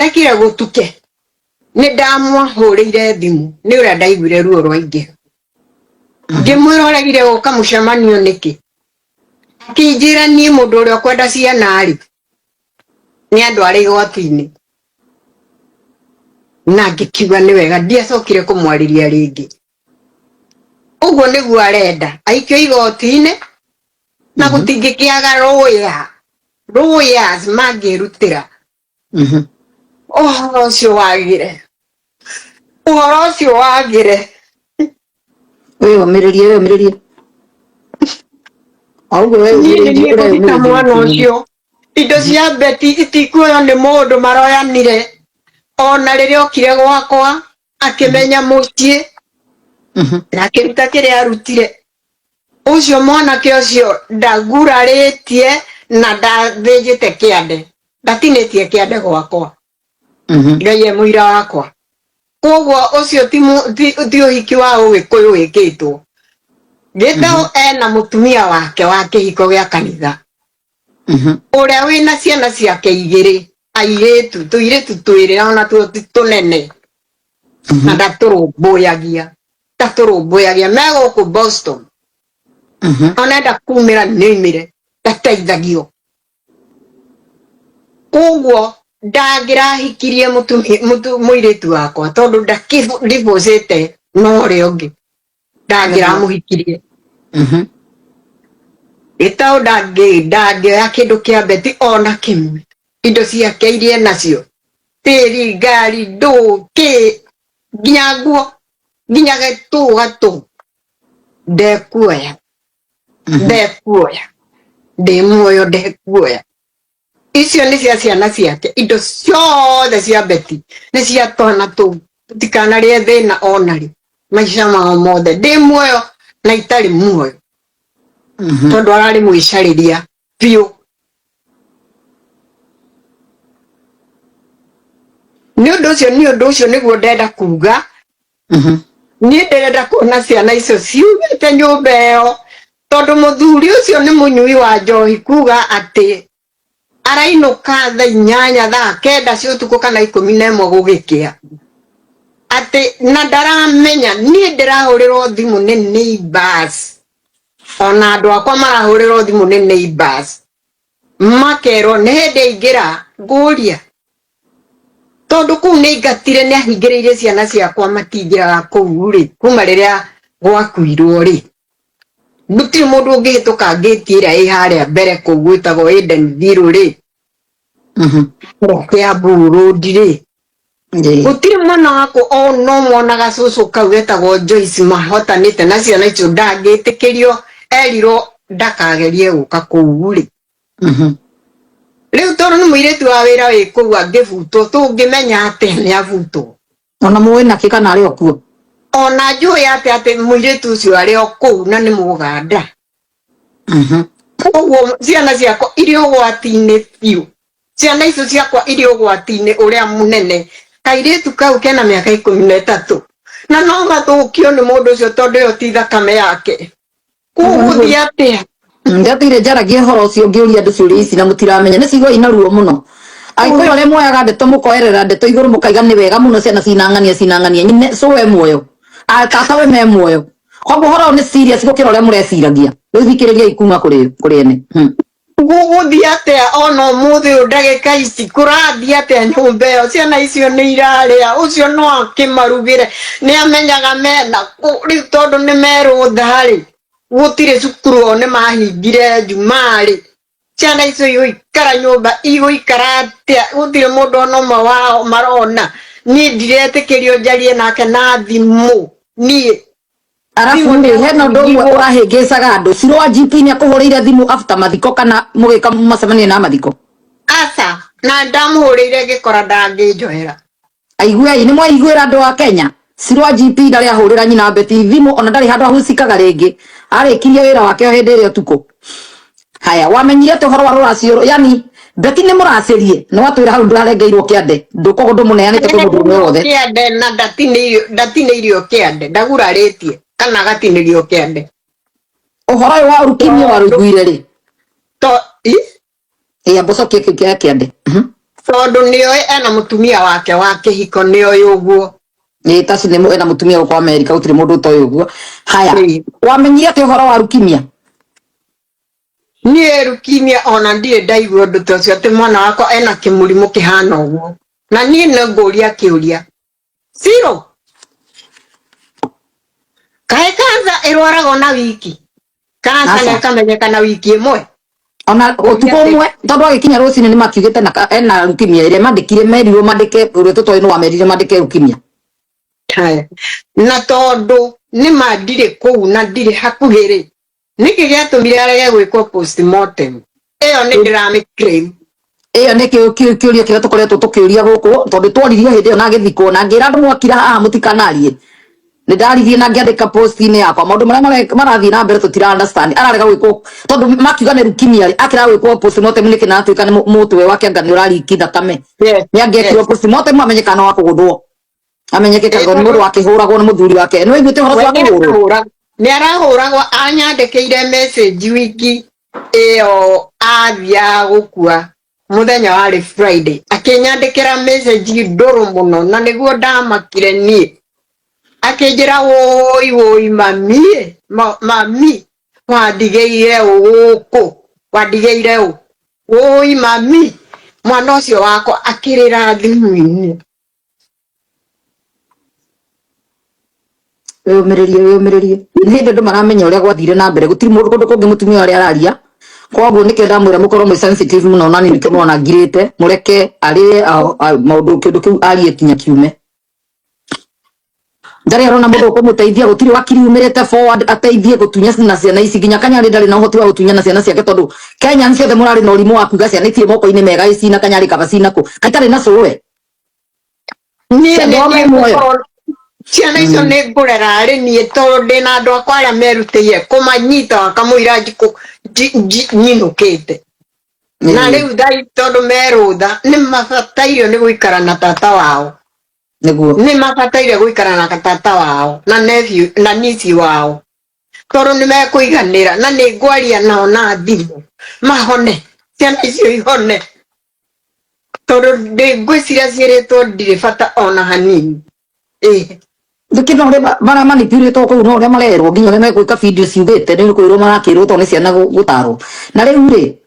ekire gutuke ni ndamwa hurire thimu ni ura ndaiguire ruo rwaingi ngimwiroregire guka mucemanio niki akinjira ni mundu uria kwenda ciana ari ni andu ari igoti-ini na ngikiuga ni wega ndiacokire kumwariria ringi uguo niguo arenda aikio igoti-ini na gutingikiaga ruya mangirutira uhoro ucio wagire Umiririe Niĩ mwana ucio indo cia beti itikuoyo ni mundu maroyanire ona riria okire gwakwa akimenya mucii na akiruta kiria arutire ucio mwanake ucio ndaguraritie na ndathinjite kiande ndatinitie kiande gwakwa ngai e muira wakwa koguo ucio ti uhiki wa ugikuyu wikitwo githao ena mutumia wake wa kihiko gia kanitha uria wina ciana ciake igiri airetu tuiretu twiri ona tunene na ndaturumbuyagia meguku Boston ona ndakumira nimire ndateithagio koguo ndangirahikirie muiretu wakwa tondu ndakivocete no ri ungi ndangiramuhikirie itau ndangioya kindu kia beti ona kimwe indo ciake iria nacio tiri ngari nduki nginya nguo nginya gatu ndekuoya ndi muoyo ndekuoya icio ni cia ciana ciake indo ciothe cia beti ni cia twana tu tikanarie thina onari maica mao mothe ndi muoyo na itari muoyo tondu arari mwicariria biu ni undu ucio niguo ndenda kuga ni ndirenda kuona ciana icio ciumite nyumba ĩyo tondu muthuri ucio ni munyui wa njohi kuga ati arainuka thaa 8 thaa 9 cia utuku kana 11 gugikia ati na ndaramenya ni ndirahurirwo thimu ni neighbors ona andu akwa marahurirwo thimu ni neighbors makero ni hindi ingira nguria tondu kuu ni ngatire ni ahingiriire ciana ciakwa matingiraga kuu ri kuma riria gwakuirwo ri gutiri mundu ungihituka ngiti ira i haria mbere kuu gwitagwo Edenville ri kia Road ri gutiri mwana wako no mwonaga cucu kau getagwo Joyce mahotanite na ciana icio ndangitikirio erirwo ndakagerie guka kuu ri riu tondu ni muiretu wa wira wi kuu angivutwo tungimenya ati ni avutwo ona muwe na kika ari okuo ona njui ati muiretu ucio ari okuu na ni muganda koguo ciana ciakwa iri ugwati-ini biu ciana icio ciakwa iri ugwati-ini uria munene kairetu kau kena miaka 13 na no gathukio ni mundu ucio tondu yo ti thakame yake kuguthi atia ndathire njaragia horo ucio ngiuria andu ciuria ici na mutiramenya ni cigwa ina ruo muno aikoyo le moyaga ndeto mukoerera ndeto iguru mukaiga ni wega muno ciana cinangania nyine so we muoyo tata we me muoyo koguo horo ni serious gukira uria mureciragia riu thikiriria ikuma kuri ene guguthi atia ona muthi ndagika ici kurathi atia nyumba ĩyo ciana icio ni iraria ucio no akimarugire ni amenyaga mena riu tondu ni merutha ri gutire cukuru one mahingire Jumari ciana icio igikara nyumba igikara atia gutire mundu ono wao marona ni ndiretikirio njarie nake na thimu ni arafu ni hena ndo umwe urahingicaga andu Sirwa GP ni akuhurire thimu after mathiko kana mugika macemania na mathiko asa na ndamuhurire ngikora ndanginjohera aigua ni mwaiguira andu wa Kenya Sirwa GP ndari ahurira nyina beti thimu ona ndari handu ahucikaga ringi arikirie wira wake hindi ri utuku haya wamenyire te horo wa ruracio yani beti ni muracirie no atwira hau ndurarengeirwo kiande nduko ndu muneanite ku mundu wothe kiande na ndatinirio kiande ndaguraritie kana gatinirio kiande uhoro wa rukimio wa ruguire ri to ya boso kiande tondu nio ena mutumia wake wa kihiko nio yuguo ni taci ni ena mutumia kwa Amerika utire mundu toyo uguo haya wamenyire ati uhoro wa leukemia ni leukemia ona ndire ndaigua undu tocio ati mwana wako ena kimurimu kihana uguo na ni nguria kiuria zero kae kanza irwaraga na wiki kanza na kamenyeka na wiki imwe ona utuko mwe tondu agikinya rucini ni makiugite na ena leukemia ire mandikire merirwo mandike uria tutoino wa merire mandike leukemia haya na tondu ni mandire kuu na ndire hakuhiri niki giatumire arege gwikwo postmortem iyo ni ndirame claim iyo ni kiuria kiria tukoretwo tukiuria guku tondu twaririe hindi iyo na githiko na ngira andu mwakira haha mutikanarie ni ndaririe na ngiandika post ini yakwa maundu maria marathie na mbere tutira understand ararega gwikwo tondu makiuga ni leukemia akira gwikwo postmortem ni kina atuika ni mutwe wake anga ni urariki thakame ni angekirwo postmortem amenyekana wa kugudwo amenyeke kago ni mundu wakihuragwo ni muthuri wake no iguite horo wa kuhurwo ni arahuragwo anyandikiire message wiki iyo athia gukua muthenya wa Friday akinyandikira message nduru muno na niguo ndamakire nie akinjira woi mami wandigeire guku wandigeire woi mami mwana ucio wako akirira thimu-ini umiririe ni ndu maramenya uria gwathire na mbere gutiri mundu kundu kungi mutumia uria araria koguo nikenda mwira mukorwo mwi sensitive muno na ni nikimona ngirite mureke ari maundu kindu kiu arie kinya kiume ndari arona mundu kumuteithia gutiri wakiri umirite forward ateithie gutunya na ciana ici ginya kanyari ndari na uhoti wa gutunya na ciana ciake tondu Kenya ni ciothe murari na urimu wa kuga ciana ici moko-ini mega ici na kanyari kabacina ku kaitari na cuwe ni ciana icio ni ngurera ari nie tondu ndina andu akwa aria merutiire kumanyita wakamwira nyinukite na riu thai tondu merutha ni mabatairio ni guikara na tata wao niguo ni mabataire guikara na tata wao na nephew na niece wao tondu ni mekuiganira na ni ngwaria nao na thimu mahone ciana icio ihone tondu ngwiciria ciritwo ndire bata ona hanini Dukino ore bara manipulate ko no ore marerwo nginya ore megwika video ciugite ni kwirwo marakirwo to ni ciana gutaro na riu ri